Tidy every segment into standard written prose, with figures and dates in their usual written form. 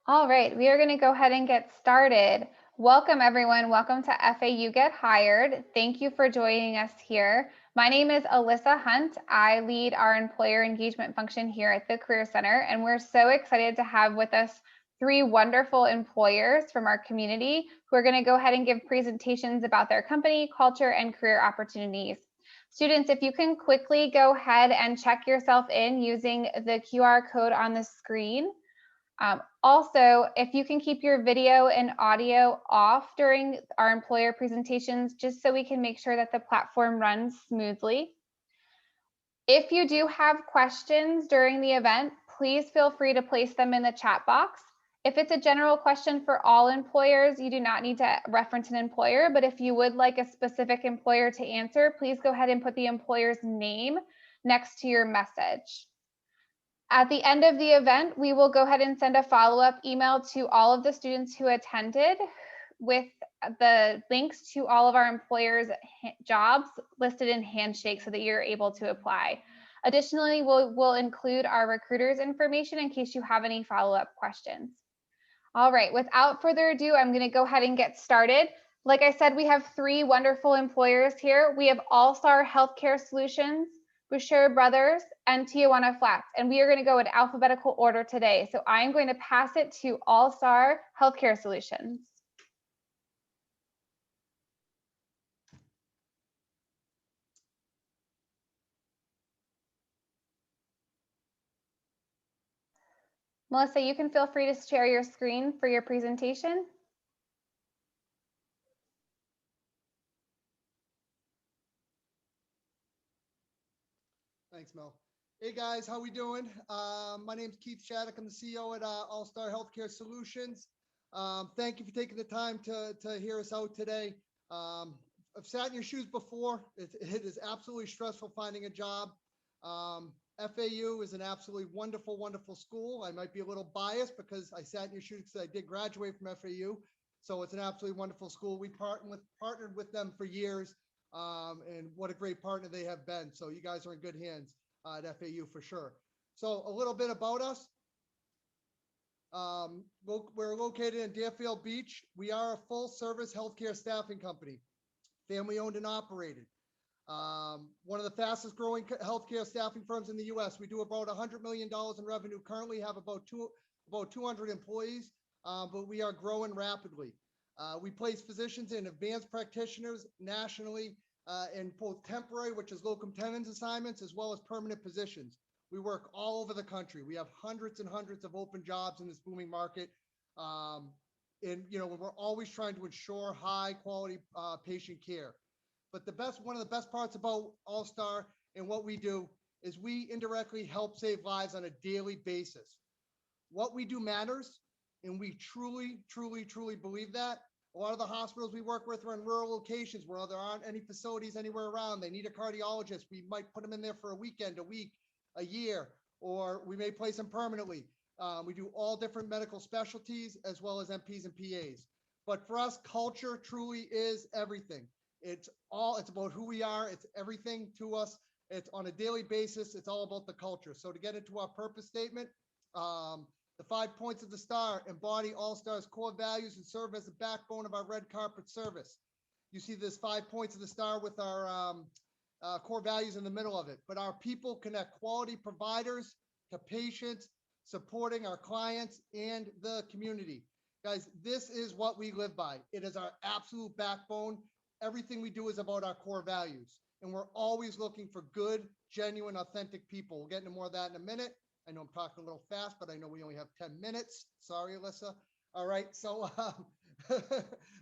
All right, we are going to go ahead and get started. Welcome, everyone. Welcome to FAU Get Hired. Thank you for joining us here. My name is Alyssa Hunt. I lead our employer engagement function here at the Career Center, and we're so excited to have with us three wonderful employers from our community who are going to go ahead and give presentations about their company, culture, and career opportunities. Students, if you can quickly go ahead and check yourself in using the QR code on the screen. Also, if you can keep your video and audio off during our employer presentations, just so we can make sure that the platform runs smoothly. If you do have questions during the event, please feel free to place them in the chat box. If it's a general question for all employers, you do not need to reference an employer, but if you would like a specific employer to answer, please go ahead and put the employer's name next to your message. At the end of the event, we will go ahead and send a follow-up email to all of the students who attended with the links to all of our employers' jobs listed in Handshake so that you're able to apply. Additionally, we'll include our recruiters' information in case you have any follow-up questions. All right, without further ado, I'm going to go ahead and get started. Like I said, we have three wonderful employers here. We have All Star Healthcare Solutions, Boucher Brothers, and Tijuana Flats. And we are going to go in alphabetical order today. So I'm going to pass it to All Star Healthcare Solutions. Melissa, you can feel free to share your screen for your presentation. Thanks, Mel. Hey guys, how we doing? My name's Keith Shattuck. I'm the CEO at All Star Healthcare Solutions. Thank you for taking the time to hear us out today. I've sat in your shoes before. It is absolutely stressful finding a job. FAU is an absolutely wonderful, wonderful school. I might be a little biased because I sat in your shoes because I did graduate from FAU. So it's an absolutely wonderful school. We partnered with them for years. And what a great partner they have been. So you guys are in good hands at FAU for sure. So a little bit about us. We're located in Deerfield Beach. We are a full service healthcare staffing company, family owned and operated. One of the fastest growing healthcare staffing firms in the US. We do about $100 million in revenue, currently have about 200 employees, but we are growing rapidly. We place physicians in advanced practitioners nationally in both temporary, which is locum tenens assignments, as well as permanent positions. We work all over the country. We have hundreds and hundreds of open jobs in this booming market. And we're always trying to ensure high quality patient care. But one of the best parts about All Star and what we do is we indirectly help save lives on a daily basis. What we do matters, and we truly, truly, truly believe that. A lot of the hospitals we work with are in rural locations where there aren't any facilities anywhere around. They need a cardiologist. We might put them in there for a weekend, a week, a year, or we may place them permanently. We do all different medical specialties as well as NPs and PAs. But for us, culture truly is everything. It's about who we are. It's everything to us. It's on a daily basis. It's all about the culture. So to get into our purpose statement, the 5 points of the star embody All Star's core values and serve as the backbone of our red carpet service. You see this 5 points of the star with our core values in the middle of it. But our people connect quality providers to patients, supporting our clients and the community. Guys, this is what we live by. It is our absolute backbone. Everything we do is about our core values. And we're always looking for good, genuine, authentic people. We'll get into more of that in a minute. I know I'm talking a little fast, but I know we only have 10 minutes. Sorry, Alyssa. All right, so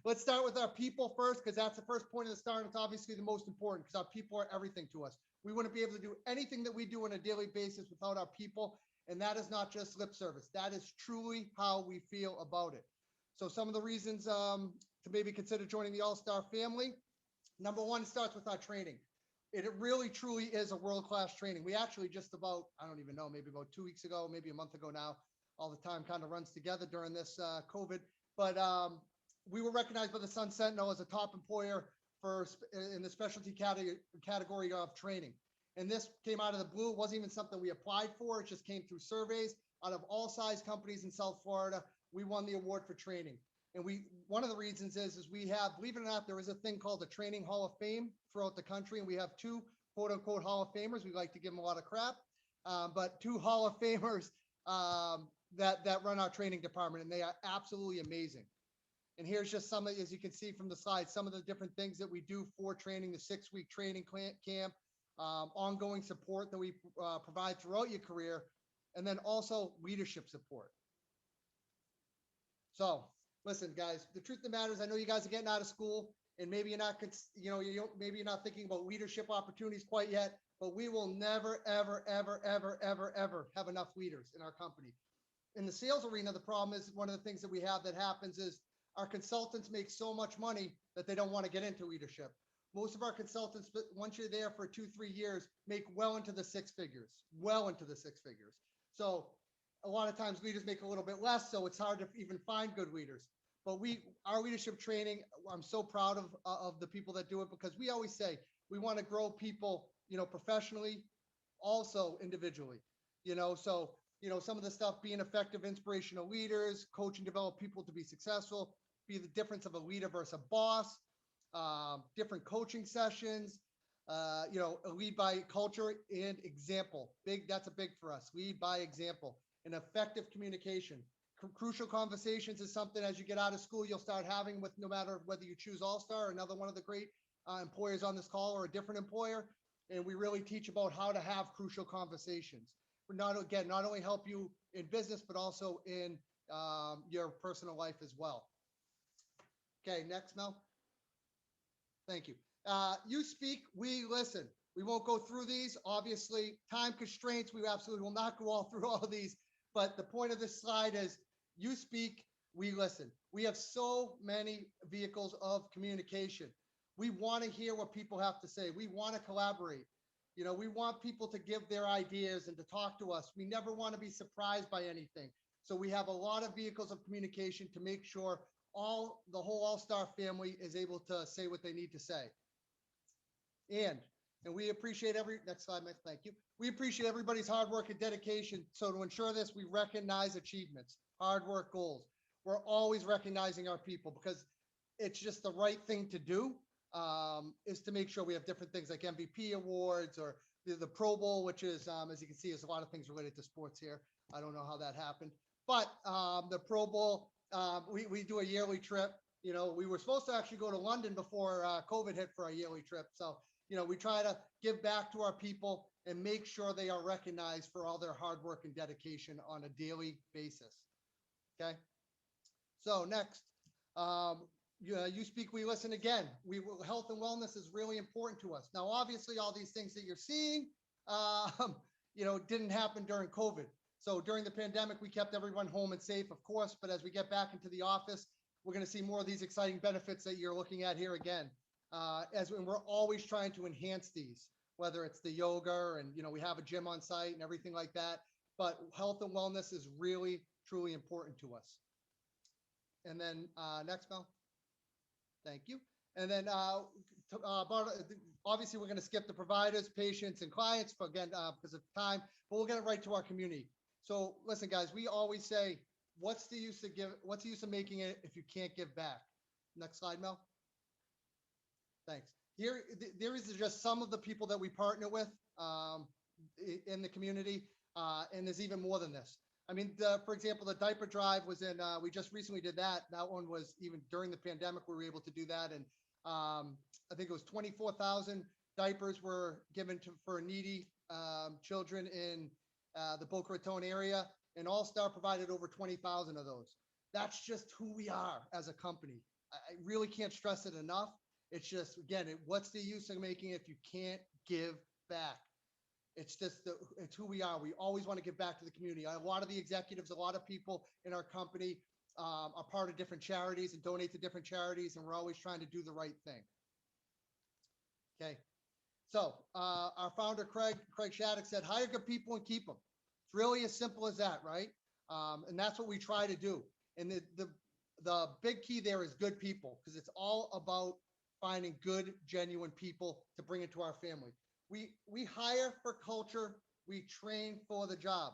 let's start with our people first, because that's the first point of the star, and it's obviously the most important because our people are everything to us. We wouldn't be able to do anything that we do on a daily basis without our people, and that is not just lip service. That is truly how we feel about it. So some of the reasons to maybe consider joining the All-Star family. Number one, it starts with our training. It really truly is a world-class training. We actually just about, I don't even know, maybe about 2 weeks ago, maybe a month ago now, all the time kind of runs together during this COVID, but we were recognized by the Sun Sentinel as a top employer in the specialty category of training. And this came out of the blue. It wasn't even something we applied for. It just came through surveys. Out of all size companies in South Florida, we won the award for training. And one of the reasons is we have, believe it or not, there is a thing called the Training Hall of Fame throughout the country. And we have two quote unquote Hall of Famers. We like to give them a lot of crap, but two Hall of Famers that run our training department, and they are absolutely amazing. And here's just some of, as you can see from the slide, some of the different things that we do for training, the 6-week training camp, ongoing support that we provide throughout your career, and then also leadership support. So listen, guys, the truth of the matter is, I know you guys are getting out of school, and maybe you're not, maybe you're not thinking about leadership opportunities quite yet, but we will never, ever, ever, ever, ever, ever have enough leaders in our company. In the sales arena, the problem is, one of the things that we have that happens is our consultants make so much money that they don't want to get into leadership. Most of our consultants, but once you're there for 2-3 years, make well into the six figures. So a lot of times leaders make a little bit less, so it's hard to even find good leaders. But our leadership training, I'm so proud of the people that do it, because we always say we want to grow people, professionally, also individually, so, some of the stuff, being effective, inspirational leaders, coach and develop people to be successful, be the difference of a leader versus a boss, different coaching sessions, lead by culture and example. That's a big for us. Lead by example and effective communication. Crucial conversations is something, as you get out of school, you'll start having with, no matter whether you choose All-Star or another one of the great employers on this call, or a different employer. And we really teach about how to have crucial conversations. We're not only help you in business, but also in your personal life as well. Okay, next, Mel. Thank you. You speak, we listen. We won't go through these. Obviously, time constraints, we absolutely will not go all through all of these. But the point of this slide is, you speak, we listen. We have so many vehicles of communication. We want to hear what people have to say. We want to collaborate. We want people to give their ideas and to talk to us. We never want to be surprised by anything. So we have a lot of vehicles of communication to make sure the whole All-Star family is able to say what they need to say. And we appreciate next slide, Mike, thank you. We appreciate everybody's hard work and dedication. So to ensure this, we recognize achievements, hard work, goals. We're always recognizing our people, because it's just the right thing to do, is to make sure we have different things like MVP awards, or the Pro Bowl, which is, as you can see, there's a lot of things related to sports here. I don't know how that happened, but the Pro Bowl, we do a yearly trip. We were supposed to actually go to London before COVID hit for our yearly trip. So, we try to give back to our people and make sure they are recognized for all their hard work and dedication on a daily basis. Okay. So next, you speak, we listen again. Health and wellness is really important to us. Now, obviously, all these things that you're seeing, didn't happen during COVID. So during the pandemic, we kept everyone home and safe, of course. But as we get back into the office, we're going to see more of these exciting benefits that you're looking at here again. And we're always trying to enhance these, whether it's the yoga and, we have a gym on site and everything like that. But health and wellness is really, truly important to us. And then next, Mel. Thank you. And then obviously, we're going to skip the providers, patients, and clients, but again, because of time, but we'll get it right to our community. So listen, guys, we always say, what's the use of making it if you can't give back? Next slide, Mel. Thanks. There is just some of the people that we partner with in the community, and there's even more than this. I mean, for example, the diaper drive was in, we just recently did that. That one was even during the pandemic, we were able to do that. And I think it was 24,000 diapers were given for needy children in the Boca Raton area, and All-Star provided over 20,000 of those. That's just who we are as a company. I really can't stress it enough. It's just, again, what's the use of making it if you can't give back? It's just, it's who we are. We always want to give back to the community. A lot of the executives, a lot of people in our company are part of different charities and donate to different charities, and we're always trying to do the right thing. Okay. So our founder, Craig Shattuck, said, hire good people and keep them. It's really as simple as that, right? And that's what we try to do. And the big key there is good people, because it's all about finding good, genuine people to bring into our family. We hire for culture, we train for the job.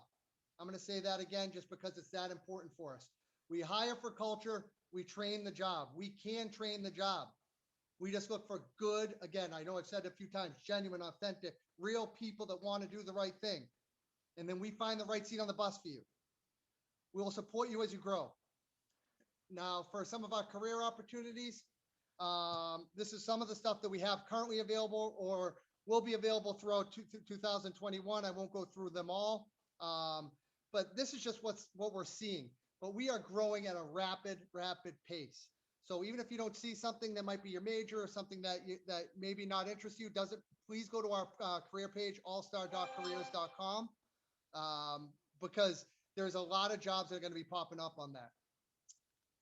I'm going to say that again just because it's that important for us. We hire for culture, we train the job. We can train the job. We just look for good, again, I know I've said it a few times, genuine, authentic, real people that want to do the right thing. And then we find the right seat on the bus for you. We will support you as you grow. Now, for some of our career opportunities, this is some of the stuff that we have currently available or will be available throughout 2021. I won't go through them all, but this is just what we're seeing. But we are growing at a rapid pace. So even if you don't see something that might be your major or something that maybe not interest you, please go to our career page, allstar.careers.com, because there's a lot of jobs that are going to be popping up on that.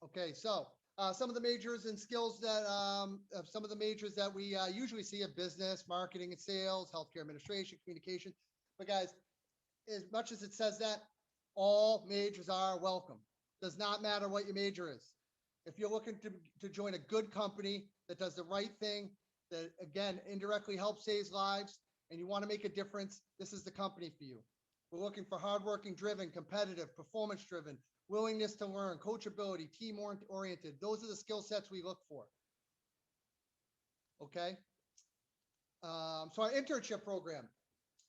Okay, so some of the majors and skills that we usually see are business, marketing and sales, healthcare administration, communication. But guys, as much as it says that, all majors are welcome. Does not matter what your major is. If you're looking to join a good company that does the right thing, that again, indirectly helps save lives, and you want to make a difference, this is the company for you. We're looking for hardworking, driven, competitive, performance-driven, willingness to learn, coachability, team-oriented. Those are the skill sets we look for. Okay. So our internship program.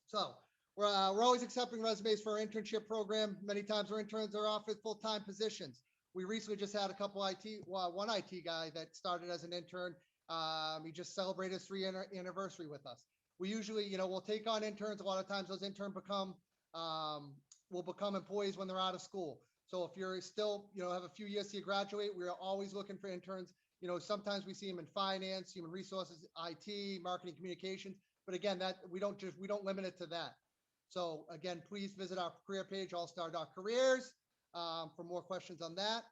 So we're always accepting resumes for our internship program. Many times our interns are offered full-time positions. We recently just had one IT guy that started as an intern. He just celebrated his 3-year anniversary with us. We usually, we'll take on interns. A lot of times those interns will become employees when they're out of school. So if you're still, have a few years to graduate, we're always looking for interns. Sometimes we see them in finance, human resources, IT, marketing, communications. But again, that we don't limit it to that. So again, please visit our career page, allstar.careers, for more questions on that.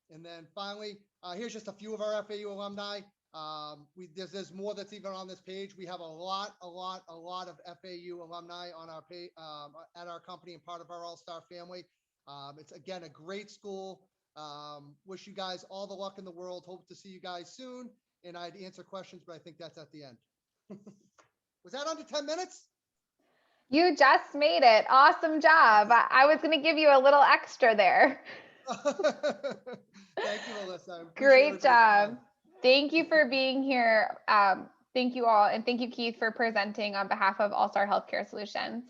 And then finally, here's just a few of our FAU alumni. There's more that's even on this page. We have a lot of FAU alumni on our page, at our company and part of our All-Star family. It's again a great school. Wish you guys all the luck in the world. Hope to see you guys soon. And I'd answer questions, but I think that's at the end. Was that under 10 minutes? You just made it. Awesome job. I was going to give you a little extra there. Thank you, Alyssa. Great job. Thank you for being here. Thank you all. And thank you, Keith, for presenting on behalf of All Star Healthcare Solutions.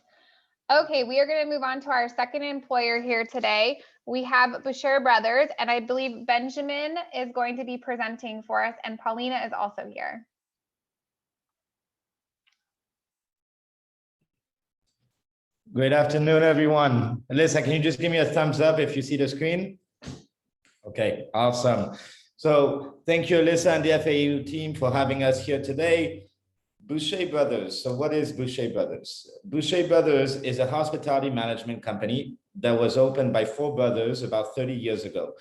Okay, we are going to move on to our second employer here today. We have Boucher Brothers, and I believe Benjamin is going to be presenting for us, and Paulina is also here. Good afternoon, everyone. Alyssa, can you just give me a thumbs up if you see the screen? Okay, awesome. So thank you, Alyssa and the FAU team for having us here today. Boucher Brothers. So what is Boucher Brothers? Boucher Brothers is a hospitality management company that was opened by 4 brothers about 30 years ago.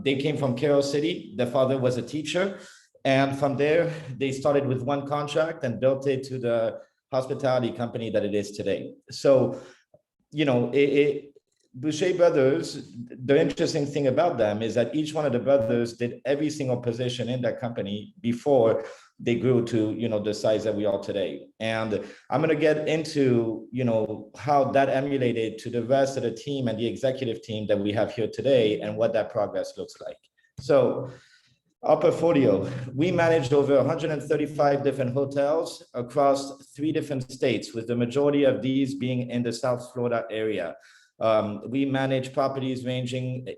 They came from Carroll City. Their father was a teacher. And from there, they started with one contract and built it to the hospitality company that it is today. So, Boucher Brothers, the interesting thing about them is that each one of the brothers did every single position in that company before they grew to, the size that we are today. And I'm going to get into, how that emulated to the rest of the team and the executive team that we have here today and what that progress looks like. So our portfolio, we managed over 135 different hotels across 3 different states, with the majority of these being in the South Florida area. We manage properties ranging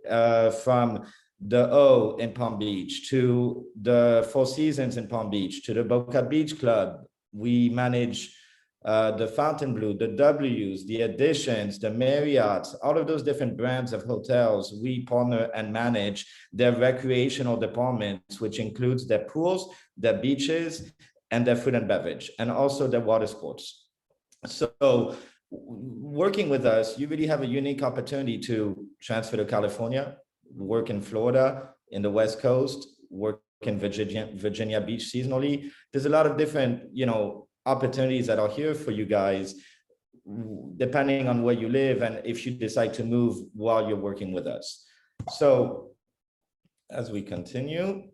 from the O in Palm Beach to the Four Seasons in Palm Beach to the Boca Beach Club. We manage the Fontainebleau, the W's, the Additions, the Marriott's, all of those different brands of hotels. We partner and manage their recreational departments, which includes their pools, their beaches, and their food and beverage, and also their water sports. So working with us, you really have a unique opportunity to transfer to California, work in Florida, in the West Coast, work in Virginia Beach seasonally. There's a lot of different, opportunities that are here for you guys, depending on where you live and if you decide to move while you're working with us. So as we continue,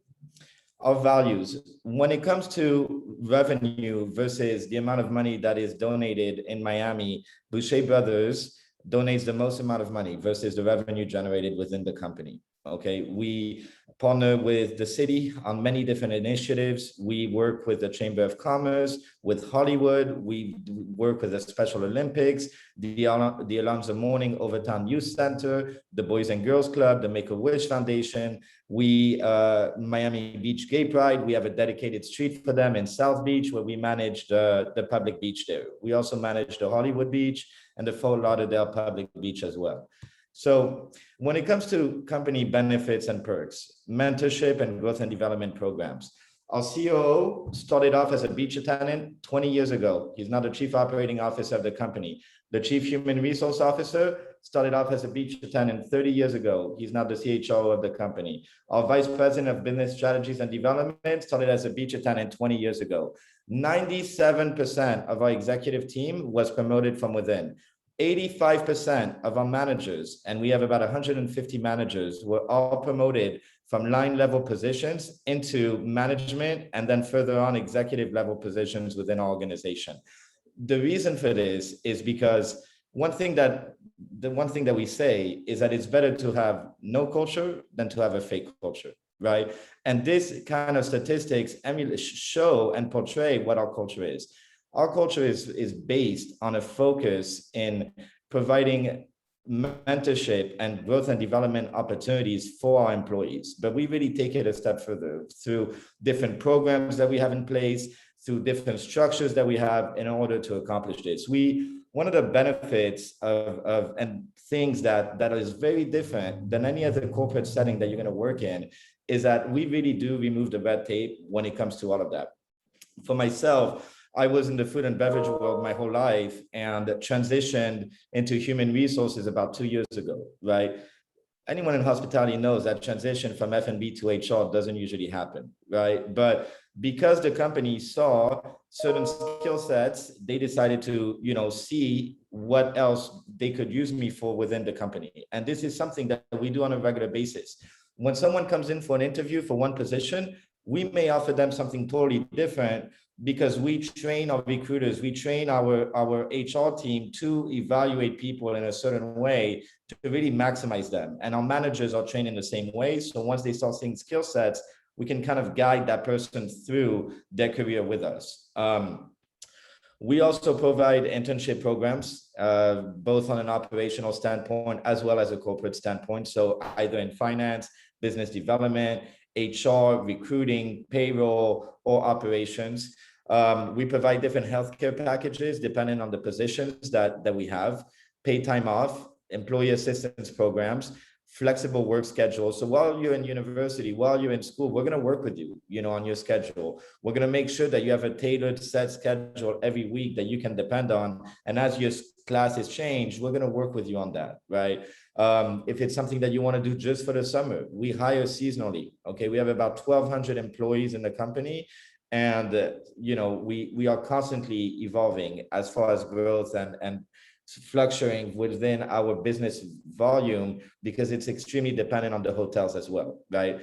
Our values. When it comes to revenue versus the amount of money that is donated in Miami, Boucher Brothers donates the most amount of money versus the revenue generated within the company. Okay, we partner with the city on many different initiatives. We work with the Chamber of Commerce, with Hollywood. We work with the Special Olympics, the Alonzo Mourning Overtown Youth Center, the Boys and Girls Club, the Make-A-Wish Foundation. We Miami Beach Gay Pride. We have a dedicated street for them in South Beach where we manage the public beach there. We also manage the Hollywood Beach and the Fort Lauderdale public beach as well. So when it comes to company benefits and perks, mentorship and growth and development programs, our COO started off as a beach attendant 20 years ago. He's now the chief operating officer of the company. The chief human resource officer started off as a beach attendant 30 years ago. He's now the CHRO of the company. Our vice president of business strategies and development started as a beach attendant 20 years ago. 97% of our executive team was promoted from within. 85% of our managers, and we have about 150 managers, were all promoted from line level positions into management and then further on executive level positions within our organization. The reason for this is because the one thing that we say is that it's better to have no culture than to have a fake culture, right? And this kind of statistics show and portray what our culture is. Our culture is based on a focus in providing mentorship and growth and development opportunities for our employees. But we really take it a step further through different programs that we have in place, through different structures that we have in order to accomplish this. One of the benefits of and things that is very different than any other corporate setting that you're going to work in is that we really do remove the red tape when it comes to all of that. For myself, I was in the food and beverage world my whole life and transitioned into human resources about 2 years ago, right? Anyone in hospitality knows that transition from F&B to HR doesn't usually happen, right? But because the company saw certain skill sets, they decided to, see what else they could use me for within the company. And this is something that we do on a regular basis. When someone comes in for an interview for one position, we may offer them something totally different because we train our recruiters, we train our HR team to evaluate people in a certain way to really maximize them. And our managers are trained in the same way. So once they start seeing skill sets, we can kind of guide that person through their career with us. We also provide internship programs, both on an operational standpoint as well as a corporate standpoint. So either in finance, business development, HR, recruiting, payroll, or operations. We provide different healthcare packages depending on the positions that we have, paid time off, employee assistance programs, flexible work schedule. So while you're in university, while you're in school, we're going to work with you, on your schedule. We're going to make sure that you have a tailored set schedule every week that you can depend on. And as your classes change, we're going to work with you on that, right? If it's something that you want to do just for the summer, we hire seasonally. Okay, we have about 1,200 employees in the company. And, we are constantly evolving as far as growth and fluctuating within our business volume because it's extremely dependent on the hotels as well, right?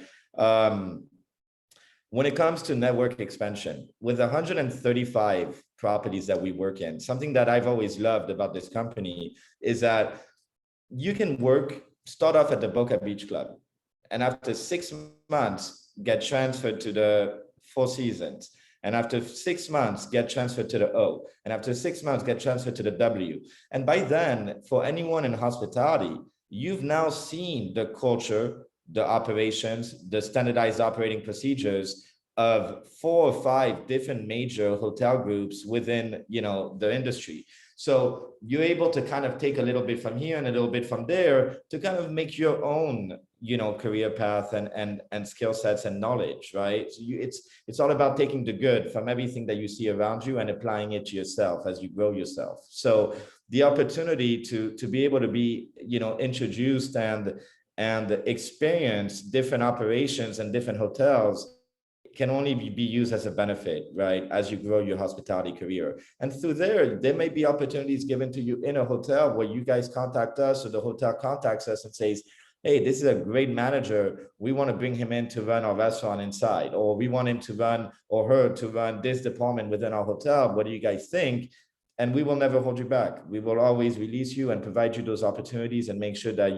When it comes to network expansion, with 135 properties that we work in, something that I've always loved about this company is that you can start off at the Boca Beach Club, and after 6 months, get transferred to the Four Seasons. And after 6 months, get transferred to the O. And after 6 months, get transferred to the W. And by then, for anyone in hospitality, you've now seen the culture, the operations, the standardized operating procedures of 4 or 5 different major hotel groups within, the industry. So you're able to kind of take a little bit from here and a little bit from there to kind of make your own, career path and skill sets and knowledge, right? So it's all about taking the good from everything that you see around you and applying it to yourself as you grow yourself. So the opportunity to be able to be, introduced and experience different operations and different hotels can only be used as a benefit, right, as you grow your hospitality career. And through there may be opportunities given to you in a hotel where you guys contact us or the hotel contacts us and says, hey, this is a great manager. We want to bring him in to run our restaurant inside, or we want him to run, or her to run this department within our hotel. What do you guys think? And we will never hold you back. We will always release you and provide you those opportunities and make sure that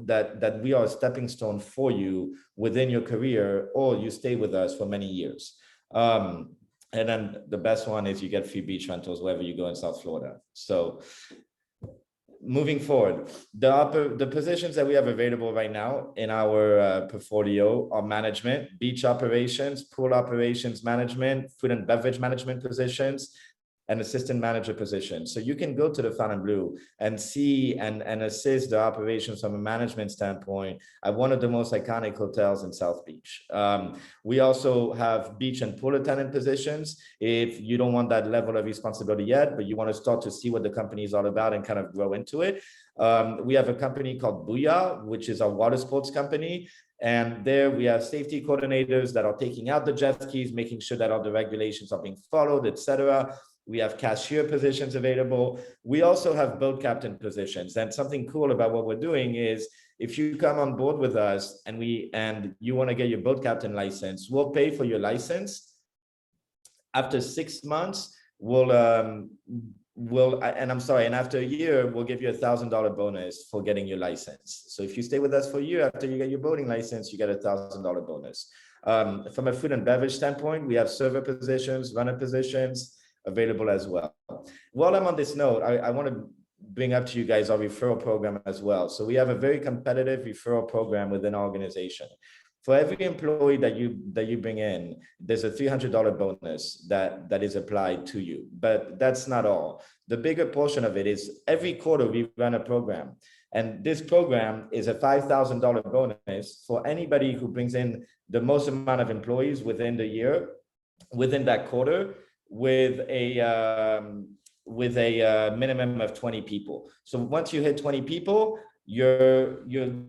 that we are a stepping stone for you within your career, or you stay with us for many years. And then the best one is you get free beach rentals wherever you go in South Florida. So moving forward, the positions that we have available right now in our portfolio are management, beach operations, pool operations management, food and beverage management positions, and assistant manager position. So you can go to the Fontainebleau and see and assist the operations from a management standpoint at one of the most iconic hotels in South Beach. We also have beach and pool attendant positions. If you don't want that level of responsibility yet, but you want to start to see what the company is all about and kind of grow into it. We have a company called Booyah, which is a water sports company. And there we have safety coordinators that are taking out the jet skis, making sure that all the regulations are being followed, et.cetera. We have cashier positions available. We also have boat captain positions. And something cool about what we're doing is if you come on board with us and you want to get your boat captain license, we'll pay for your license. After 6 months, and after a year, we'll give you $1,000 bonus for getting your license. So if you stay with us for a year after you get your boating license, you get a $1,000 bonus. From a food and beverage standpoint, we have server positions, runner positions available as well. While I'm on this note, I want to bring up to you guys our referral program as well. So we have a very competitive referral program within our organization. For every employee that you bring in, there's a $300 bonus that is applied to you. But that's not all. The bigger portion of it is every quarter we run a program. And this program is a $5,000 bonus for anybody who brings in the most amount of employees within the year, within that quarter, with a minimum of 20 people. So once you hit 20 people, you're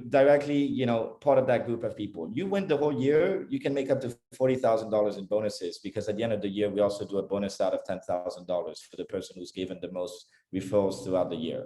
directly, part of that group of people. You win the whole year, you can make up to $40,000 in bonuses, because at the end of the year, we also do a bonus out of $10,000 for the person who's given the most referrals throughout the year.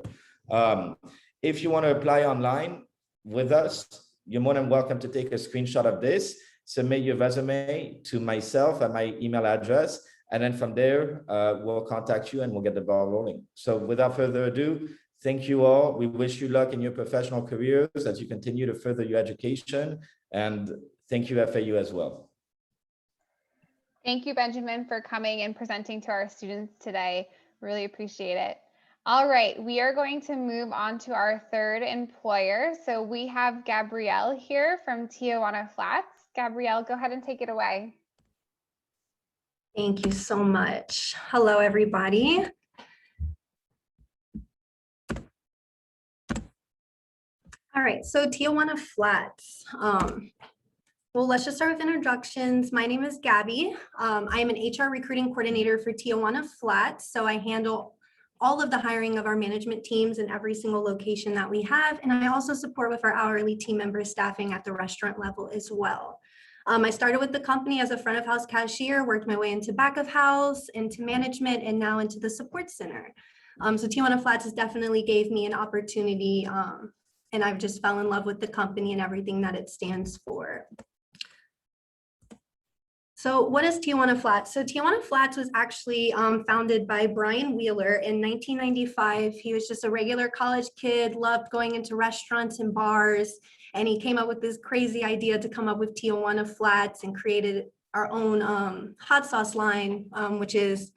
If you want to apply online with us, you're more than welcome to take a screenshot of this, submit your resume to myself at my email address, and then from there, we'll contact you and we'll get the ball rolling. So without further ado, thank you all. We wish you luck in your professional careers as you continue to further your education. And thank you, FAU, as well. Thank you, Benjamin, for coming and presenting to our students today. Really appreciate it. All right, we are going to move on to our third employer. So we have Gabrielle here from Tijuana Flats. Gabrielle, go ahead and take it away. Thank you so much. Hello, everybody. All right, so Tijuana Flats. Well, let's just start with introductions. My name is Gabby. I am an HR recruiting coordinator for Tijuana Flats. So I handle all of the hiring of our management teams in every single location that we have. And I also support with our hourly team members staffing at the restaurant level as well. I started with the company as a front of house cashier, worked my way into back of house, into management, and now into the support center. So Tijuana Flats has definitely gave me an opportunity, and I've just fell in love with the company and everything that it stands for. So what is Tijuana Flats? So Tijuana Flats was actually founded by Brian Wheeler in 1995. He was just a regular college kid, loved going into restaurants and bars. And he came up with this crazy idea to come up with Tijuana Flats and created our own hot sauce line, which is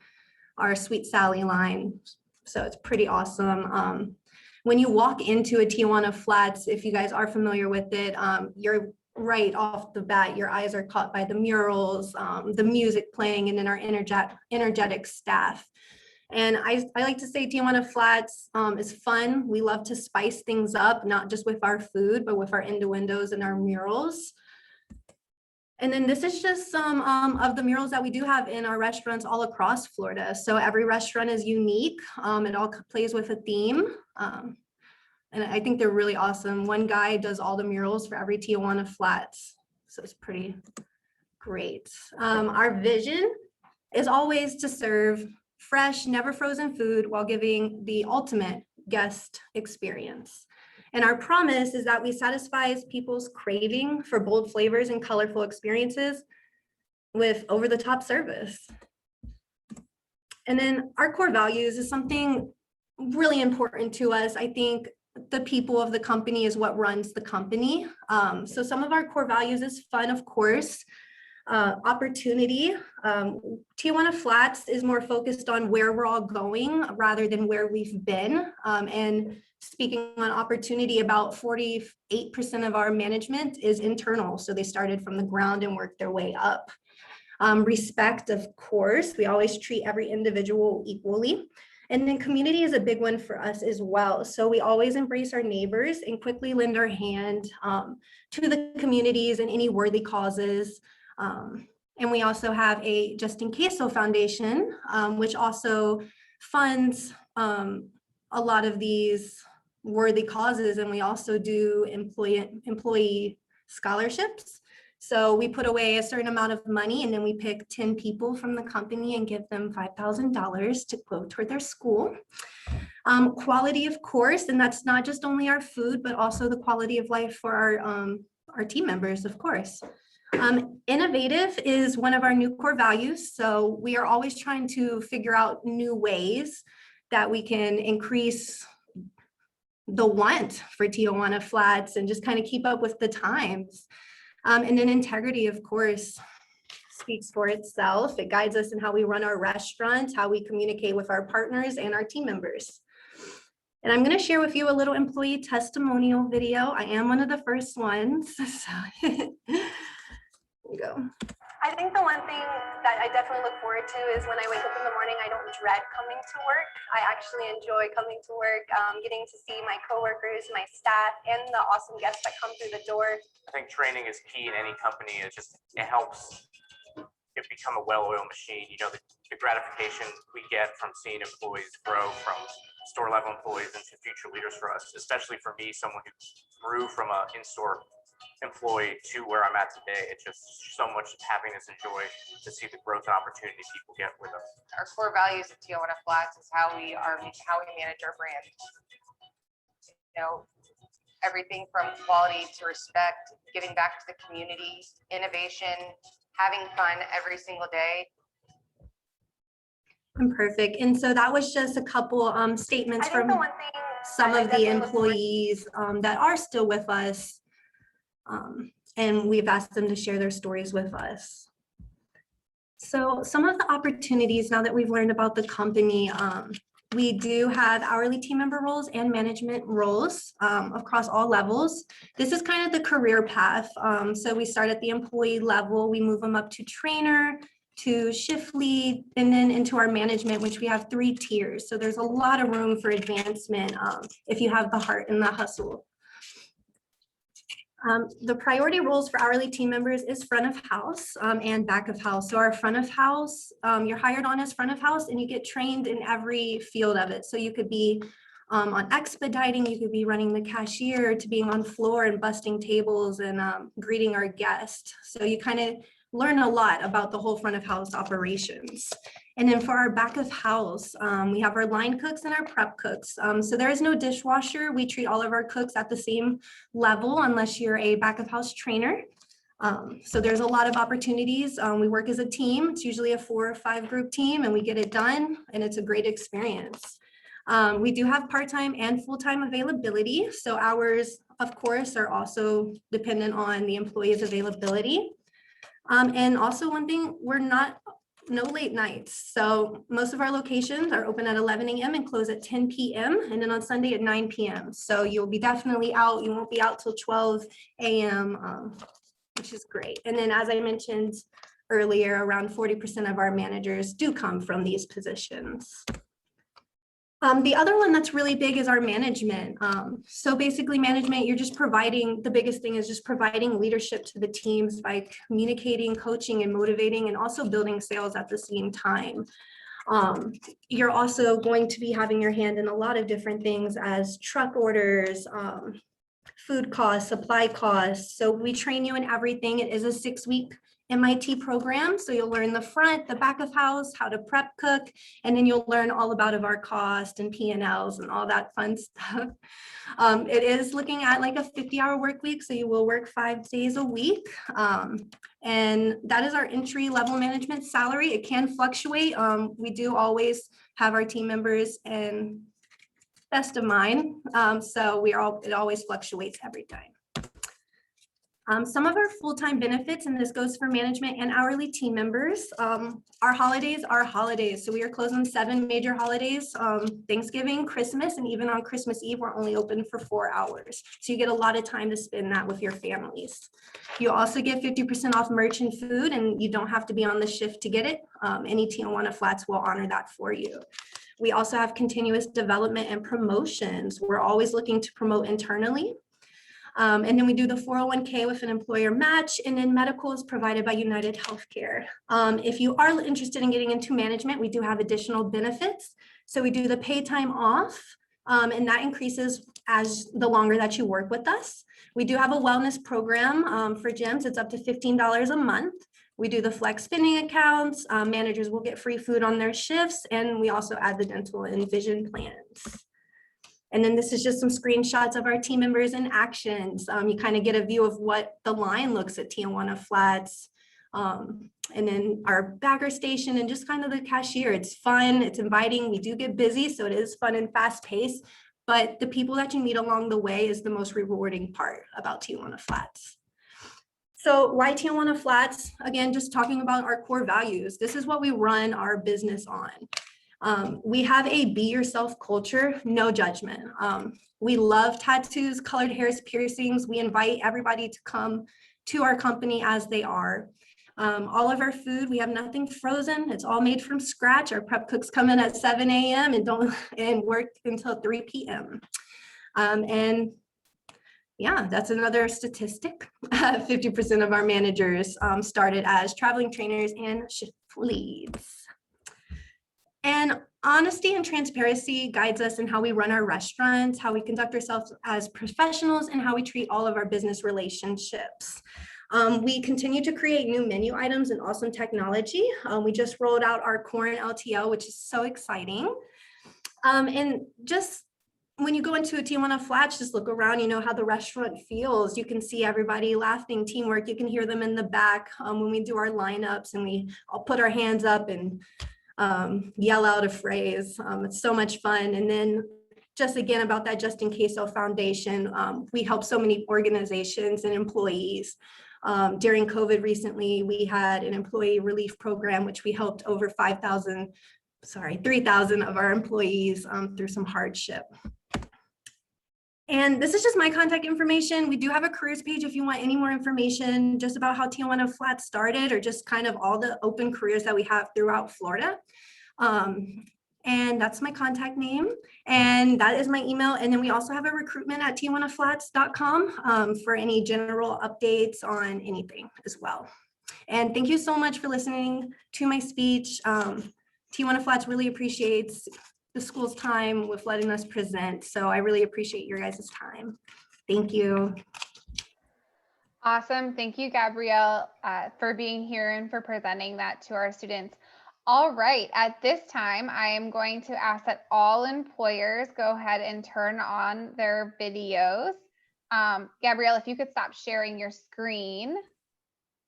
our Sweet Sally line. So it's pretty awesome. When you walk into a Tijuana Flats, if you guys are familiar with it, you're right off the bat, your eyes are caught by the murals, the music playing, and then our energetic staff. And I like to say Tijuana Flats is fun. We love to spice things up, not just with our food, but with our innuendos and our murals. And then this is just some of the murals that we do have in our restaurants all across Florida. So every restaurant is unique. It all plays with a theme. And I think they're really awesome. One guy does all the murals for every Tijuana Flats. So it's pretty great. Our vision is always to serve fresh, never frozen food while giving the ultimate guest experience. And our promise is that we satisfy people's craving for bold flavors and colorful experiences with over-the-top service. And then our core values is something really important to us. I think the people of the company is what runs the company. So some of our core values is fun, of course, opportunity. Tijuana Flats is more focused on where we're all going rather than where we've been. And speaking on opportunity, about 48% of our management is internal. So they started from the ground and worked their way up. Respect, of course, we always treat every individual equally. And then community is a big one for us as well. So we always embrace our neighbors and quickly lend our hand to the communities and any worthy causes. And we also have a Just in Queso Foundation, which also funds a lot of these worthy causes. And we also do employee scholarships. So we put away a certain amount of money and then we pick 10 people from the company and give them $5,000 to go toward their school. Quality, of course, and that's not just only our food, but also the quality of life for our team members, of course. Innovative is one of our new core values. So we are always trying to figure out new ways that we can increase the want for Tijuana Flats and just kind of keep up with the times. And then integrity, of course, speaks for itself. It guides us in how we run our restaurant, how we communicate with our partners and our team members. And I'm going to share with you a little employee testimonial video. I am one of the first ones. So here we go. I think the one thing that I definitely look forward to is when I wake up in the morning, I don't dread coming to work. I actually enjoy coming to work, getting to see my coworkers, my staff, and the awesome guests that come through the door. I think training is key in any company. It helps it become a well-oiled machine. You know, the gratification we get from seeing employees grow from store level employees into future leaders for us, especially for me, someone who grew from an in-store employee to where I'm at today. It's just so much happiness and joy to see the growth and opportunity people get with us. Our core values at Tijuana Flats is how we manage our brand. You know, everything from quality to respect, giving back to the community, innovation, having fun every single day. Perfect. And so that was just a couple statements from some of the employees that are still with us. And we've asked them to share their stories with us. So some of the opportunities now that we've learned about the company, we do have hourly team member roles and management roles across all levels. This is kind of the career path. So we start at the employee level, we move them up to trainer, to shift lead, and then into our management, which we have 3 tiers. So there's a lot of room for advancement if you have the heart and the hustle. The priority roles for hourly team members is front of house and back of house. So our front of house, you're hired on as front of house and you get trained in every field of it. So you could be on expediting, you could be running the cashier, to being on floor and busting tables and greeting our guests. So you kind of learn a lot about the whole front of house operations. And then for our back of house, we have our line cooks and our prep cooks. So there is no dishwasher. We treat all of our cooks at the same level unless you're a back of house trainer. So there's a lot of opportunities. We work as a team. It's usually a 4 or 5 group team and we get it done and it's a great experience. We do have part-time and full-time availability. So hours, of course, are also dependent on the employee's availability. And also one thing, no late nights. So most of our locations are open at 11 a.m. and close at 10 p.m. and then on Sunday at 9 p.m. So you'll be definitely out. You won't be out till 12 a.m., which is great. And then as I mentioned earlier, around 40% of our managers do come from these positions. The other one that's really big is our management. So basically management, you're just providing, the biggest thing is just providing leadership to the teams by communicating, coaching, and motivating, and also building sales at the same time. You're also going to be having your hand in a lot of different things as truck orders, food costs, supply costs. So we train you in everything. It is a 6-week MIT program. So you'll learn the front, the back of house, how to prep cook, and then you'll learn all about of our cost and P&Ls and all that fun stuff. It is looking at like a 50-hour work week, so you will work 5 days a week. And that is our entry level management salary. It can fluctuate. We do always have our team members and best of mine. So it always fluctuates every time. Some of our full-time benefits, and this goes for management and hourly team members. Our holidays are holidays. So we are closed on 7 major holidays, Thanksgiving, Christmas, and even on Christmas Eve, we're only open for 4 hours. So you get a lot of time to spend that with your families. You also get 50% off merch and food, and you don't have to be on the shift to get it. Any Tijuana Flats will honor that for you. We also have continuous development and promotions. We're always looking to promote internally. And then we do the 401k with an employer match, and then medical is provided by United Healthcare. If you are interested in getting into management, we do have additional benefits. So we do the pay time off, and that increases as the longer that you work with us. We do have a wellness program for gyms. It's up to $15 a month. We do the flex spending accounts. Managers will get free food on their shifts, and we also add the dental and vision plans. And then this is just some screenshots of our team members in actions. You kind of get a view of what the line looks at Tijuana Flats. And then our bagger station and just kind of the cashier. It's fun, it's inviting. We do get busy, so it is fun and fast paced. But the people that you meet along the way is the most rewarding part about Tijuana Flats. So why Tijuana Flats? Again, just talking about our core values. This is what we run our business on. We have a be yourself culture, no judgment. We love tattoos, colored hairs, piercings. We invite everybody to come to our company as they are. All of our food, we have nothing frozen. It's all made from scratch. Our prep cooks come in at 7 a.m. and work until 3 p.m. And yeah, that's another statistic. 50% of our managers started as traveling trainers and shift leads. And honesty and transparency guides us in how we run our restaurants, how we conduct ourselves as professionals, and how we treat all of our business relationships. We continue to create new menu items and awesome technology. We just rolled out our corn LTO, which is so exciting. And just when you go into a Tijuana Flats, just look around, you know how the restaurant feels. You can see everybody laughing, teamwork. You can hear them in the back when we do our lineups, and we all put our hands up and yell out a phrase. It's so much fun. And then just again about that Just In Queso Foundation, we help so many organizations and employees. During COVID recently, we had an employee relief program, which we helped over 3,000 of our employees through some hardship. And this is just my contact information. We do have a careers page if you want any more information just about how Tijuana Flats started, or just kind of all the open careers that we have throughout Florida. And that's my contact name, and that is my email. And then we also have a recruitment at tijuanaflats.com for any general updates on anything as well. And thank you so much for listening to my speech. Tijuana Flats really appreciates the school's time with letting us present. So I really appreciate your guys' time. Thank you. Awesome. Thank you, Gabrielle, for being here and for presenting that to our students. All right, at this time, I am going to ask that all employers go ahead and turn on their videos. Gabrielle, if you could stop sharing your screen,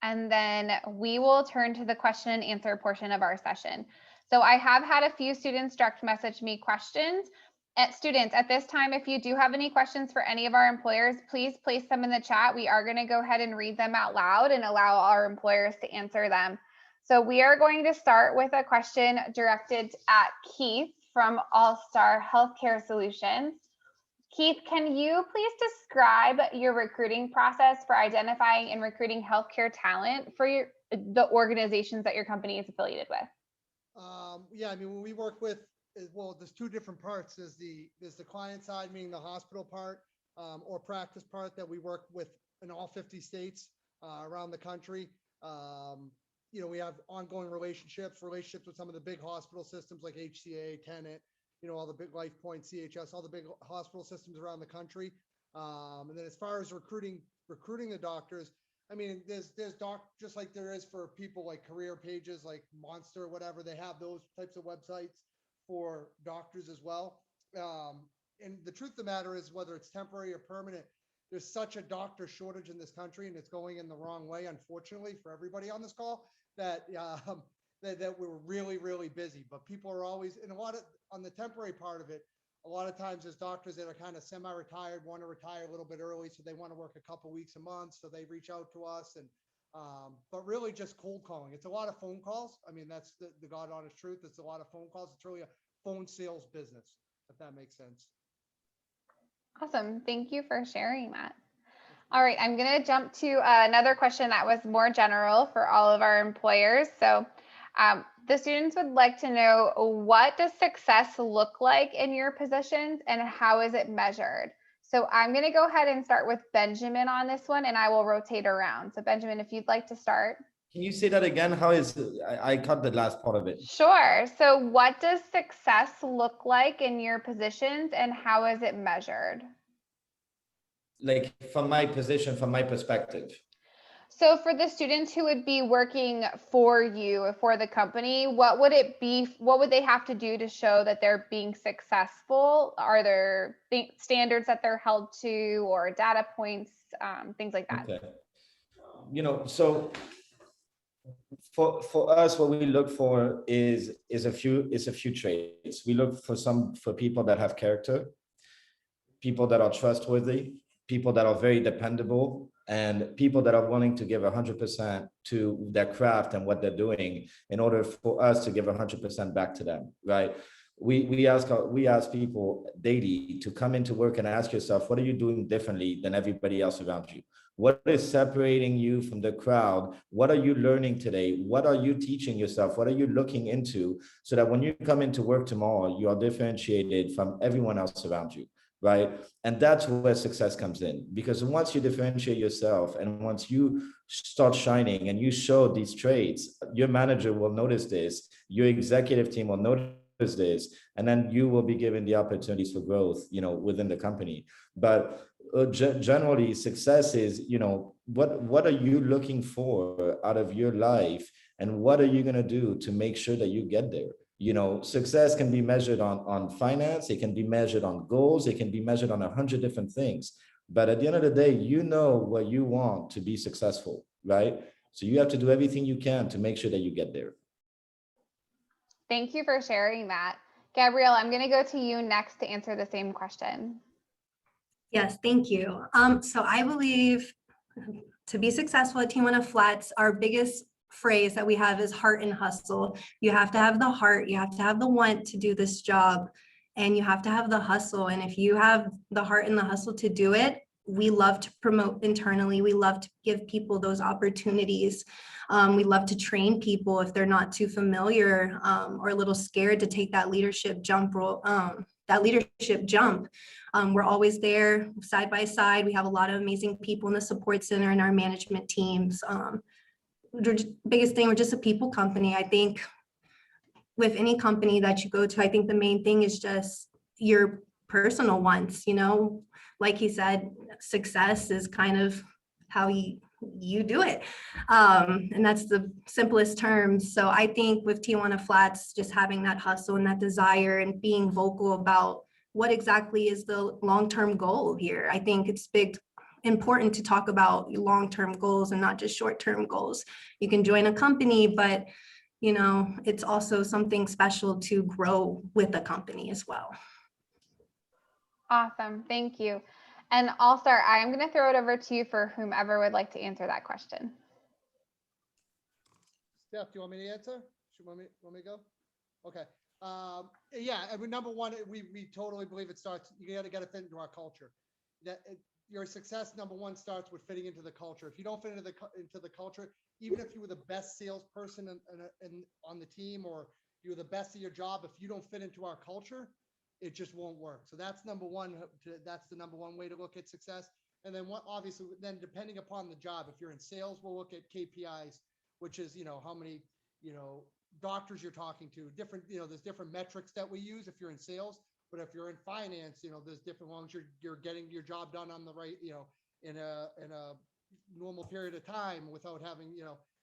and then we will turn to the question and answer portion of our session. So I have had a few students direct message me questions. Students, at this time, if you do have any questions for any of our employers, please place them in the chat. We are going to go ahead and read them out loud and allow our employers to answer them. So we are going to start with a question directed at Keith from All Star Healthcare Solutions. Keith, can you please describe your recruiting process for identifying and recruiting healthcare talent for the organizations that your company is affiliated with? Yeah, I mean, when we work with, well, there's 2 different parts. There's the client side, meaning the hospital part, or practice part that we work with in all 50 states around the country. You know, we have ongoing relationships with some of the big hospital systems like HCA, Tenet, you know, all the big Life Point, CHS, all the big hospital systems around the country. And then as far as recruiting the doctors, I mean, there's just like there is for people like career pages like Monster or whatever, they have those types of websites for doctors as well. Um, and the truth of the matter is, whether it's temporary or permanent, there's such a doctor shortage in this country, and it's going in the wrong way, unfortunately, for everybody on this call, that that we're really, really busy. But people are always, and a lot of on the temporary part of it, a lot of times there's doctors that are kind of semi-retired, want to retire a little bit early, so they want to work a couple weeks a month, so they reach out to us. And but really just cold calling. It's a lot of phone calls. I mean, that's the God honest truth. It's a lot of phone calls. It's really a phone sales business, if that makes sense. Awesome. Thank you for sharing that. All right, I'm going to jump to another question that was more general for all of our employers. So the students would like to know, what does success look like in your positions and how is it measured? So I'm going to go ahead and start with Benjamin on this one, and I will rotate around. So Benjamin, if you'd like to start. Can you say that again? How is I caught the last part of it? Sure. So what does success look like in your positions and how is it measured? Like from my position, from my perspective. So for the students who would be working for you, for the company, what would it be? What would they have to do to show that they're being successful? Are there standards that they're held to, or data points, things like that? Okay. You know, so for us, what we look for is a few traits. We look for people that have character, people that are trustworthy, people that are very dependable, and people that are willing to give 100% to their craft and what they're doing in order for us to give 100% back to them, right? We ask people daily to come into work and ask yourself, what are you doing differently than everybody else around you? What is separating you from the crowd? What are you learning today? What are you teaching yourself? What are you looking into, so that when you come into work tomorrow, you are differentiated from everyone else around you, right? And that's where success comes in, because once you differentiate yourself and once you start shining and you show these traits, your manager will notice this, your executive team will notice this, and then you will be given the opportunities for growth, within the company. But generally, success is, what are you looking for out of your life, and what are you going to do to make sure that you get there? Success can be measured on finance, it can be measured on goals, it can be measured on 100 different things. But at the end of the day, you know what you want to be successful, right? So you have to do everything you can to make sure that you get there. Thank you for sharing that. Gabrielle, I'm going to go to you next to answer the same question. Yes, thank you. So I believe to be successful at Tijuana Flats, our biggest phrase that we have is heart and hustle. You have to have the heart, you have to have the want to do this job, and you have to have the hustle. And if you have the heart and the hustle to do it, we love to promote internally. We love to give people those opportunities. We love to train people if they're not too familiar or a little scared to take that leadership jump. We're always there side by side. We have a lot of amazing people in the support center and our management teams. Biggest thing, we're just a people company. I think with any company that you go to, I think the main thing is just your personal wants, like he said, success is kind of how you do it. And that's the simplest terms. So I think with Tijuana Flats, just having that hustle and that desire and being vocal about what exactly is the long-term goal here. I think it's important to talk about long-term goals and not just short-term goals. You can join a company, but it's also something special to grow with a company as well. Awesome. Thank you. And I'll start. I'm going to throw it over to you for whomever would like to answer that question. Steph, do you want me to answer? Want me to go? Okay. Yeah, I mean, number one, we totally believe it starts, you got to fit into our culture. Your success, number one, starts with fitting into the culture. If you don't fit into the culture, even if you were the best salesperson on the team, or you're the best at your job, if you don't fit into our culture, it just won't work. So that's number one. That's the number one way to look at success. And then obviously, then depending upon the job, if you're in sales, we'll look at KPIs, which is, how many, doctors you're talking to, different, there's different metrics that we use if you're in sales. But if you're in finance, there's different ones. You're getting your job done on the right, in a normal period of time without having,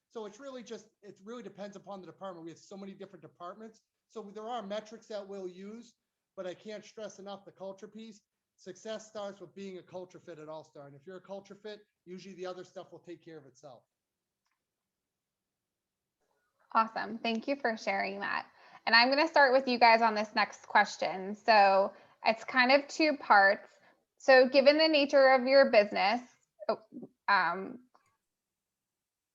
so it's really just, it really depends upon the department. We have so many different departments. So there are metrics that we'll use, but I can't stress enough the culture piece. Success starts with being a culture fit at All Star. And if you're a culture fit, usually the other stuff will take care of itself. Awesome. Thank you for sharing that. And I'm going to start with you guys on this next question. So it's kind of two parts. So given the nature of your business,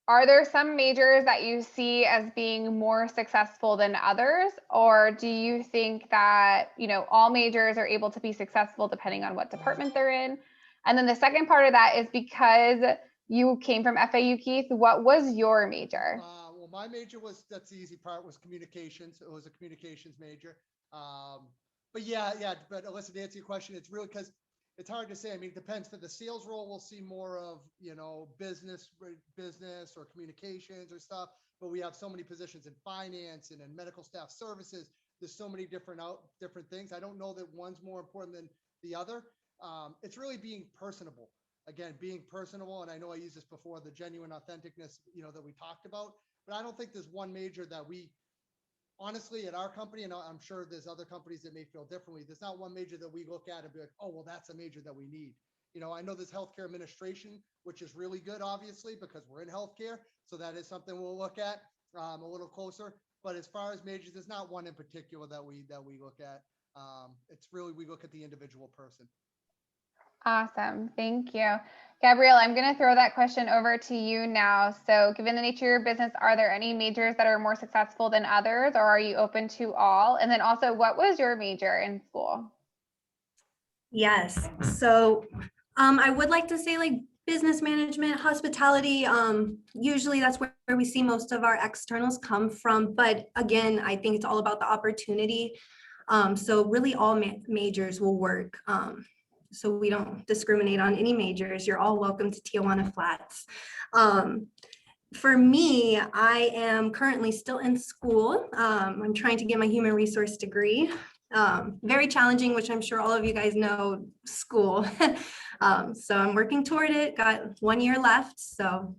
are there some majors that you see as being more successful than others? Or do you think that, all majors are able to be successful depending on what department they're in? And then the second part of that is, because you came from FAU, Keith, what was your major? Well, my major that's the easy part, was communications. It was a communications major. But but Alyssa, to answer your question, it's really because it's hard to say. I mean, it depends. For the sales role, we'll see more of, business or communications or stuff, but we have so many positions in finance and in medical staff services. There's so many different things. I don't know that one's more important than the other. It's really being personable. Again, being personable. And I know I used this before, the genuine authenticness, that we talked about, but I don't think there's one major that we, honestly, at our company, and I'm sure there's other companies that may feel differently, there's not one major that we look at and be like, oh, well, that's a major that we need. I know there's healthcare administration, which is really good, obviously, because we're in healthcare. So that is something we'll look at a little closer. But as far as majors, there's not one in particular that we look at. It's really, we look at the individual person. Awesome. Thank you. Gabrielle, I'm going to throw that question over to you now. So given the nature of your business, are there any majors that are more successful than others, or are you open to all? And then also, what was your major in school? Yes. So I would like to say, like, business management, hospitality, usually that's where we see most of our externals come from. But again, I think it's all about the opportunity. So really all majors will work. So we don't discriminate on any majors. You're all welcome to Tijuana Flats. For me, I am currently still in school. I'm trying to get my human resource degree. Very challenging, which I'm sure all of you guys know, school. So I'm working toward it. Got 1 year left. So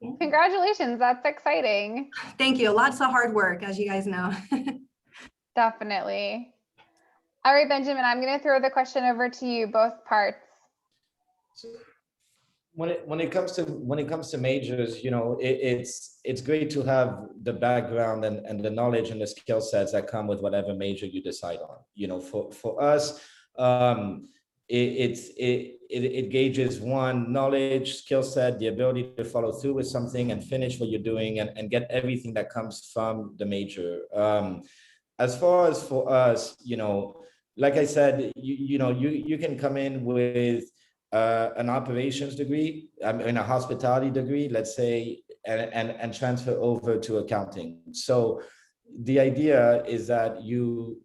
yeah. Congratulations. That's exciting. Thank you. Lots of hard work, as you guys know. Definitely. All right, Benjamin, I'm going to throw the question over to you, both parts. So when it comes to majors, it's great to have the background and the knowledge and the skill sets that come with whatever major you decide on. For us, it gauges one, knowledge, skill set, the ability to follow through with something and finish what you're doing and get everything that comes from the major. As far as for us, like I said, you can come in with an operations degree, a hospitality degree, let's say, and transfer over to accounting. So the idea is that you're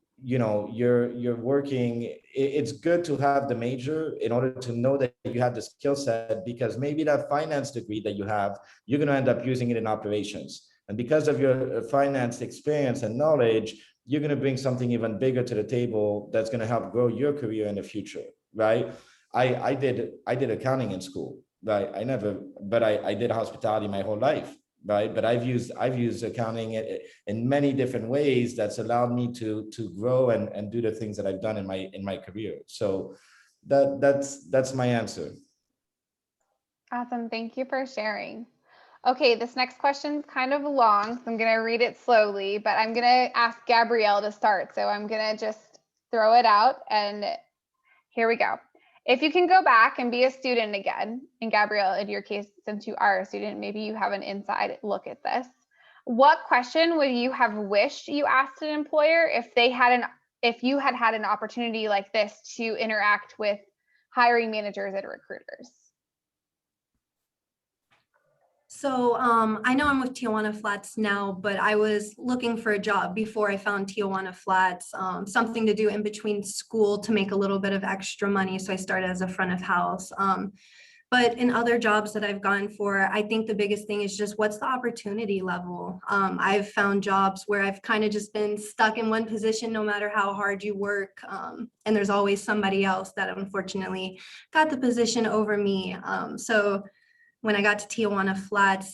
working. It's good to have the major in order to know that you have the skill set, because maybe that finance degree that you have, you're going to end up using it in operations. And because of your finance experience and knowledge, you're going to bring something even bigger to the table that's going to help grow your career in the future, right? I did accounting in school, right? I did hospitality my whole life, right? But I've used accounting in many different ways that's allowed me to grow and do the things that I've done in my career. So that's my answer. Awesome. Thank you for sharing. Okay, this next question's kind of long, so I'm going to read it slowly, but I'm going to ask Gabrielle to start. So I'm going to just throw it out, and here we go. If you can go back and be a student again, and Gabrielle, in your case, since you are a student, maybe you have an inside look at this. What question would you have wished you asked an employer if you had had an opportunity like this to interact with hiring managers and recruiters? So I know I'm with Tijuana Flats now, but I was looking for a job before I found Tijuana Flats, something to do in between school to make a little bit of extra money. So I started as a front of house. But in other jobs that I've gone for, I think the biggest thing is just what's the opportunity level. I've found jobs where I've kind of just been stuck in one position no matter how hard you work. And there's always somebody else that unfortunately got the position over me. So when I got to Tijuana Flats,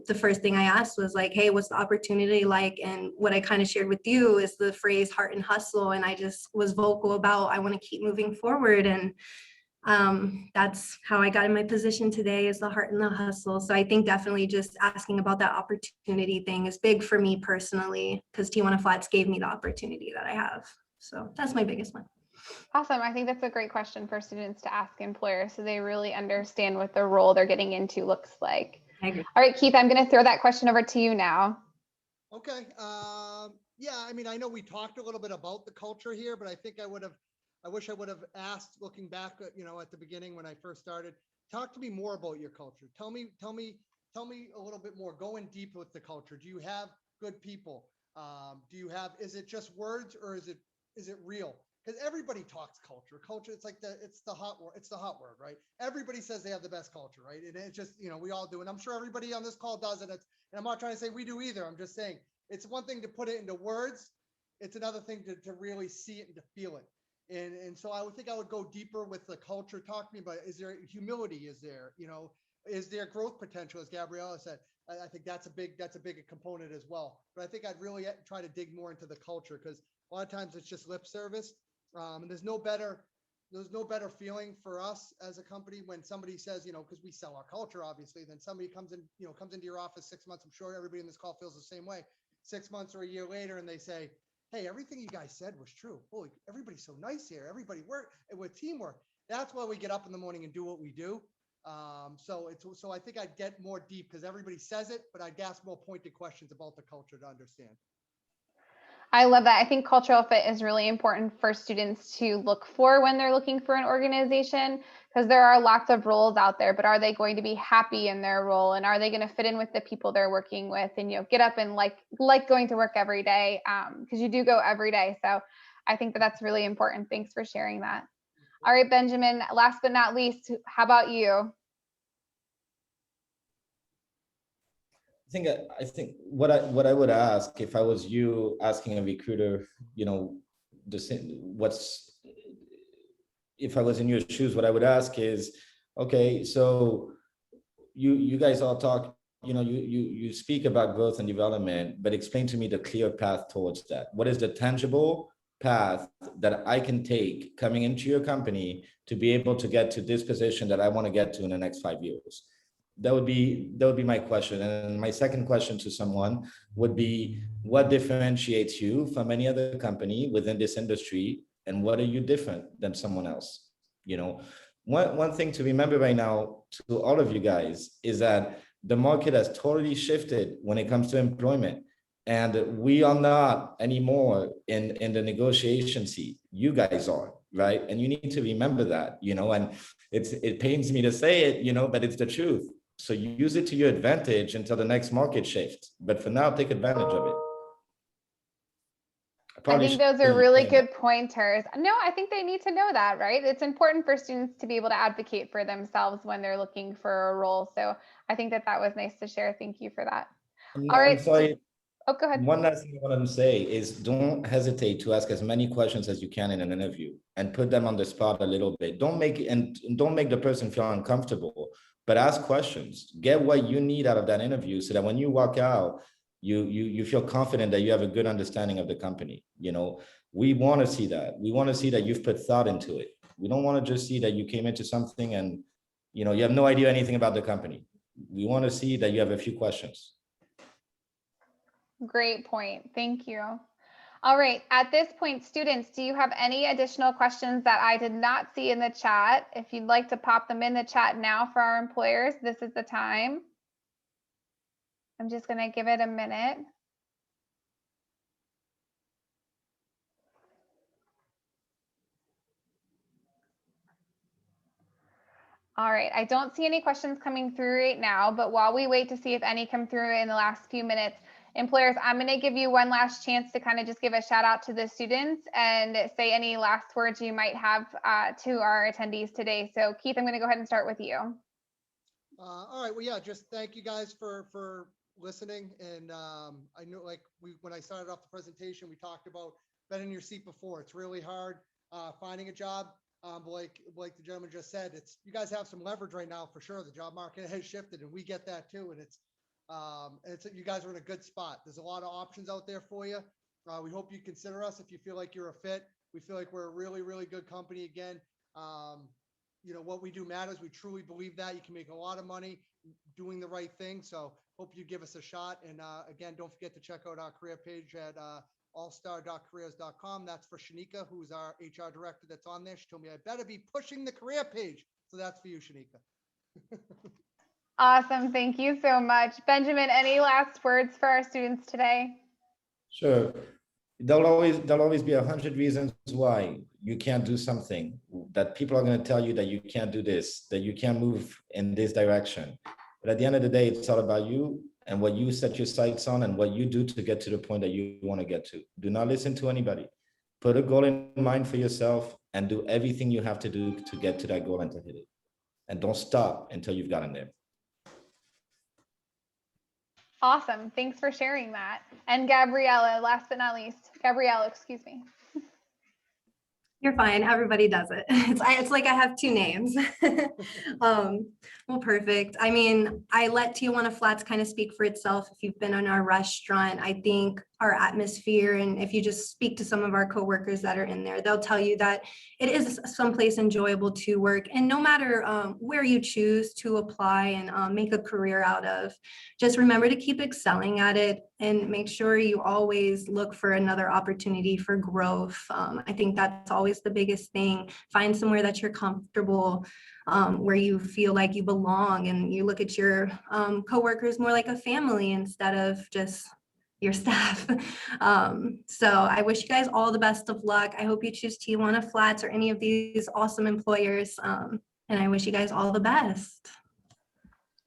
the first thing I asked was like, hey, what's the opportunity like? And what I kind of shared with you is the phrase heart and hustle. And I just was vocal about, I want to keep moving forward. And that's how I got in my position today, is the heart and the hustle. So I think definitely just asking about that opportunity thing is big for me personally, because Tijuana Flats gave me the opportunity that I have. So that's my biggest one. Awesome. I think that's a great question for students to ask employers so they really understand what the role they're getting into looks like. I agree. All right, Keith, I'm going to throw that question over to you now. Okay. Yeah, I mean, I know we talked a little bit about the culture here, but I think I wish I would have asked, looking back, at the beginning when I first started, talk to me more about your culture. Tell me a little bit more, going deep with the culture. Do you have good people? Is it just words, or is it real? Because everybody talks culture. Culture, it's the hot word, right? Everybody says they have the best culture, right? And it's just, we all do. And I'm sure everybody on this call does it. And I'm not trying to say we do either. I'm just saying it's one thing to put it into words. It's another thing to really see it and to feel it. And so I would think I would go deeper with the culture. Talk to me about, is there humility? Is there growth potential, as Gabriella said? I think that's a big component as well. But I think I'd really try to dig more into the culture, because a lot of times it's just lip service. And there's no better feeling for us as a company when somebody says, because we sell our culture, obviously, then somebody comes into your office 6 months. I'm sure everybody in this call feels the same way. 6 months or a year later, and they say, hey, everything you guys said was true. Holy, everybody's so nice here. Everybody work with teamwork. That's why we get up in the morning and do what we do. So I think I'd get more deep, because everybody says it, but I'd ask more pointed questions about the culture to understand. I love that. I think cultural fit is really important for students to look for when they're looking for an organization, because there are lots of roles out there, but are they going to be happy in their role, and are they going to fit in with the people they're working with, and get up and like going to work every day, because you do go every day. So I think that's really important. Thanks for sharing that. All right, Benjamin, last but not least, how about you? I think what I would ask, if I was you asking a recruiter, if I was in your shoes, what I would ask is, okay, so you guys all talk, you speak about growth and development, but explain to me the clear path towards that. What is the tangible path that I can take coming into your company to be able to get to this position that I want to get to in the next 5 years? That would be my question. And my second question to someone would be, what differentiates you from any other company within this industry, and what are you different than someone else? One thing to remember right now to all of you guys is that the market has totally shifted when it comes to employment, and we are not anymore in the negotiation seat. You guys are, right? And you need to remember that, and it pains me to say it, but it's the truth. So you use it to your advantage until the next market shift. But for now, take advantage of it. I think those are really good pointers. No, I think they need to know that, right? It's important for students to be able to advocate for themselves when they're looking for a role. So I think that was nice to share. Thank you for that. All right. I'm sorry. Oh, go ahead. One last thing I want to say is, don't hesitate to ask as many questions as you can in an interview, and put them on the spot a little bit. Don't make the person feel uncomfortable, but ask questions. Get what you need out of that interview, so that when you walk out, you feel confident that you have a good understanding of the company. We want to see that. We want to see that you've put thought into it. We don't want to just see that you came into something and you have no idea anything about the company. We want to see that you have a few questions. Great point. Thank you. All right. At this point, students, do you have any additional questions that I did not see in the chat? If you'd like to pop them in the chat now for our employers, this is the time. I'm just going to give it a minute. All right. I don't see any questions coming through right now, but while we wait to see if any come through in the last few minutes, employers, I'm going to give you one last chance to kind of just give a shout out to the students and say any last words you might have to our attendees today. So Keith, I'm going to go ahead and start with you. All right. Well, yeah, just thank you guys for listening. And I know, when I started off the presentation, we talked about been in your seat before. It's really hard finding a job. But like the gentleman just said, you guys have some leverage right now for sure. The job market has shifted, and we get that too. And it's you guys are in a good spot. There's a lot of options out there for you. We hope you consider us if you feel like you're a fit. We feel like we're a really, really good company. Again, what we do matters. We truly believe that you can make a lot of money doing the right thing. So hope you give us a shot. And again, don't forget to check out our career page at allstar.careers.com. That's for Shanika, who's our HR director that's on there. She told me I better be pushing the career page. So that's for you, Shanika. Awesome. Thank you so much. Benjamin, any last words for our students today? Sure. There'll always be 100 reasons why you can't do something, that people are going to tell you that you can't do this, that you can't move in this direction. But at the end of the day, it's all about you and what you set your sights on and what you do to get to the point that you want to get to. Do not listen to anybody. Put a goal in mind for yourself and do everything you have to do to get to that goal and to hit it. And don't stop until you've gotten there. Awesome. Thanks for sharing that. And Gabriella, last but not least, excuse me. You're fine. Everybody does it. It's like I have two names. Well, perfect. I mean, I let Tijuana Flats kind of speak for itself. If you've been in our restaurant, I think our atmosphere, and if you just speak to some of our coworkers that are in there, they'll tell you that it is someplace enjoyable to work. And no matter where you choose to apply and make a career out of, just remember to keep excelling at it and make sure you always look for another opportunity for growth. I think that's always the biggest thing. Find somewhere that you're comfortable, where you feel like you belong, and you look at your coworkers more like a family instead of just your staff. So I wish you guys all the best of luck. I hope you choose Tijuana Flats or any of these awesome employers. And I wish you guys all the best.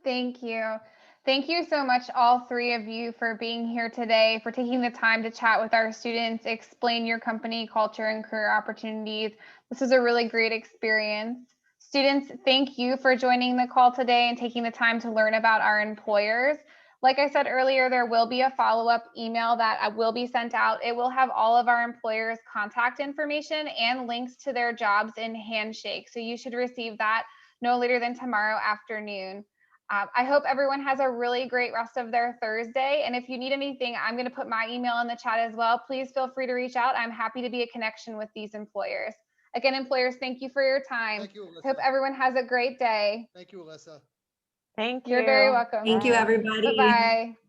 Thank you. Thank you so much, all three of you, for being here today, for taking the time to chat with our students, explain your company culture and career opportunities. This was a really great experience. Students, thank you for joining the call today and taking the time to learn about our employers. Like I said earlier, there will be a follow-up email that will be sent out. It will have all of our employers' contact information and links to their jobs in Handshake. So you should receive that no later than tomorrow afternoon. I hope everyone has a really great rest of their Thursday. And if you need anything, I'm going to put my email in the chat as well. Please feel free to reach out. I'm happy to be a connection with these employers. Again, employers, thank you for your time. Thank you, Alyssa. Hope everyone has a great day. Thank you, Alyssa. Thank you. You're very welcome. Thank you, everybody. Bye-bye.